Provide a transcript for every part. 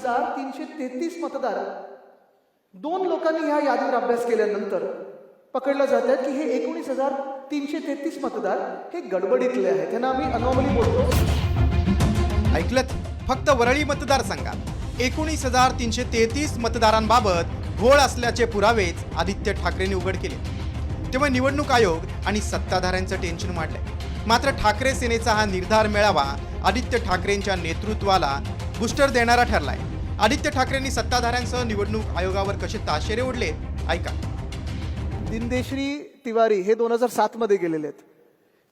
19,333 मतदार दोन लोकांनी ह्या यादीवर अभ्यास केल्यानंतर पकडलं जात आहे की हे 19,333 मतदार हे गडबडीतले आहेत. त्यांना आम्ही अनॉमली बोलतो. ऐकलत, फक्त वरळी मतदारसंघात 19,333 मतदारांबाबत घोळ असल्याचे पुरावेच आदित्य ठाकरेंनी उघड केले. तेव्हा निवडणूक आयोग आणि सत्ताधाऱ्यांचं टेन्शन वाढलंय. मात्र ठाकरे सेनेचा हा निर्धार मेळावा आदित्य ठाकरेंच्या नेतृत्वाला बूस्टर देणारा ठरलाय. आदित्य ठाकरेंनी सत्ताधाऱ्यांसह निवडणूक आयोगावर कसे ताशेरे ओढले, ऐका. दिनदेश्री तिवारी हे 2007 मध्ये गेलेले आहेत.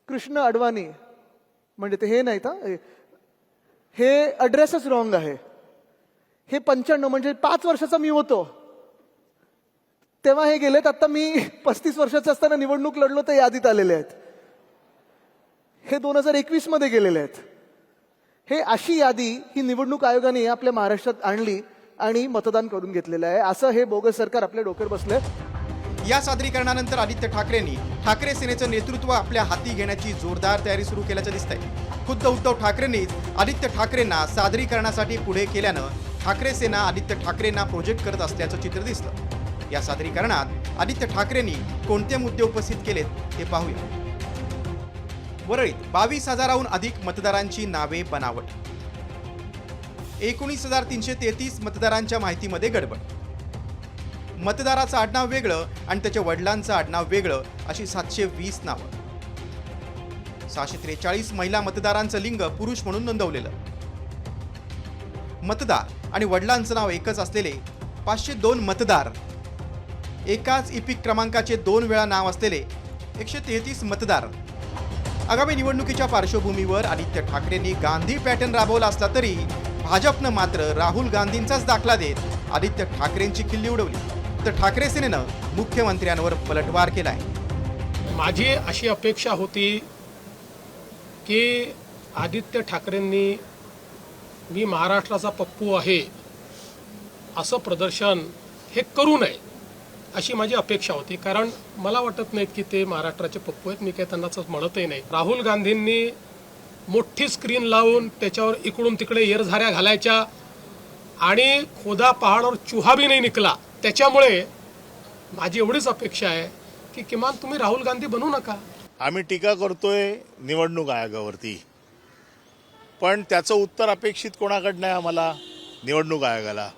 कृष्ण अडवाणी म्हणजे ते हे नाहीत, हे ॲड्रेसच रॉंग आहे. हे 95 म्हणजे 5 वर्षाचा मी होतो तेव्हा हे गेलेत. आता मी 35 वर्षाचा असताना निवडणूक लढलो तर यादीत आलेले आहेत. हे 2021 मध्ये गेलेले आहेत. हे अशी यादी ही निवडणूक आयोगाने आपल्या महाराष्ट्रात आणली आणि मतदान करून घेतलेलं आहे. असं हे बोगस सरकार आपल्या डोक्यावर बसलंय. या सादरीकरणानंतर आदित्य ठाकरेंनी ठाकरे सेनेचं नेतृत्व आपल्या हाती घेण्याची जोरदार तयारी सुरू केल्याचं दिसतंय. खुद्द उद्धव ठाकरेंनीच आदित्य ठाकरेंना सादरीकरणासाठी पुढे केल्यानं ठाकरे सेना आदित्य ठाकरेंना प्रोजेक्ट करत असल्याचं चित्र दिसतं. या सादरीकरणात आदित्य ठाकरेंनी कोणते मुद्दे उपस्थित केलेत ते पाहूया. वरळीत 22,000हून अधिक मतदारांची नावे बनावट. 19,333 मतदारांच्या माहितीमध्ये गडबड. मतदाराचं आडनाव वेगळं आणि त्याच्या वडिलांचं आडनाव वेगळं अशी 720 नावं. 643 महिला मतदारांचं लिंग पुरुष म्हणून नोंदवलेलं. मतदार आणि वडिलांचं नाव एकच असलेले 502 मतदार. एकाच इपिक क्रमांकाचे 2 वेळा नाव असलेले 133 मतदार. आगामी निवडणुकीच्या पार्श्वभूमीवर आदित्य ठाकरेंनी गांधी पॅटर्न राबवला असला तरी भाजपनं मात्र राहुल गांधींचाच दाखला देत आदित्य ठाकरेंची खिल्ली उडवली. तर ठाकरे सेनेनं मुख्यमंत्र्यांवर पलटवार केलाय. माझी अशी अपेक्षा होती की आदित्य ठाकरेंनी मी महाराष्ट्राचा पप्पू आहे असं प्रदर्शन हे करू नये अशी माझी अपेक्षा होती. कारण मला वाटत नाहीत की ते महाराष्ट्राचे पप्पू आहेत. मी काही त्यांना म्हणतही नाही. राहुल गांधींनी मोठी स्क्रीन लावून त्याच्यावर इकडून तिकडे येरझाऱ्या घालायच्या आणि खोदा पहाडावर चुहा भी नाही निकला. त्याच्यामुळे माझी एवढीच अपेक्षा आहे की किमान तुम्ही राहुल गांधी बनू नका. आम्ही टीका करतोय निवडणूक आयोगावरती, पण त्याचं उत्तर अपेक्षित कोणाकडनं आहे आम्हाला? निवडणूक आयोगाला.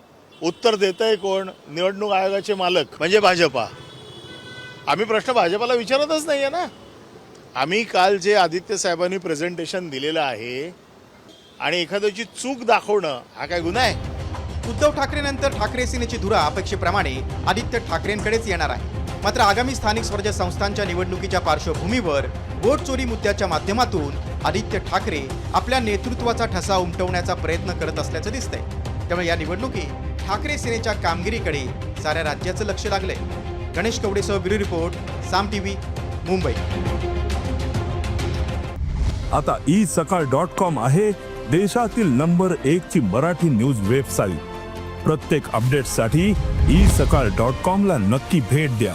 उत्तर देतंय कोण? निवडणूक आयोगाचे मालक म्हणजे भाजपा. आम्ही प्रश्न भाजपाला विचारतच नाहीये ना. आम्ही काल जे आदित्य साहेबांनी प्रेझेंटेशन दिलेलं आहे आणि एखाद्याची चूक दाखवणं हा काय गुन्हा आहे? उद्धव ठाकरेंनंतर ठाकरे सेनेची धुरा अपेक्षेप्रमाणे आदित्य ठाकरेंकडेच येणार आहे. मात्र आगामी स्थानिक स्वराज्य संस्थांच्या निवडणुकीच्या पार्श्वभूमीवर वोट चोरी मुद्द्याच्या माध्यमातून आदित्य ठाकरे आपल्या नेतृत्वाचा ठसा उमटवण्याचा प्रयत्न करत असल्याचं दिसतंय. त्यामुळे या निवडणुकीत ठाकरे सेनेच्या कामगिरीकडे साऱ्या राज्याचं लक्ष लागलंय. गणेश कवडेसह ब्युरो रिपोर्ट, साम टीव्ही, मुंबई. आता isakal.com आहे देशातील नंबर 1 ची मराठी न्यूज वेबसाईट. प्रत्येक अपडेटसाठी isakal.com ला नक्की भेट द्या.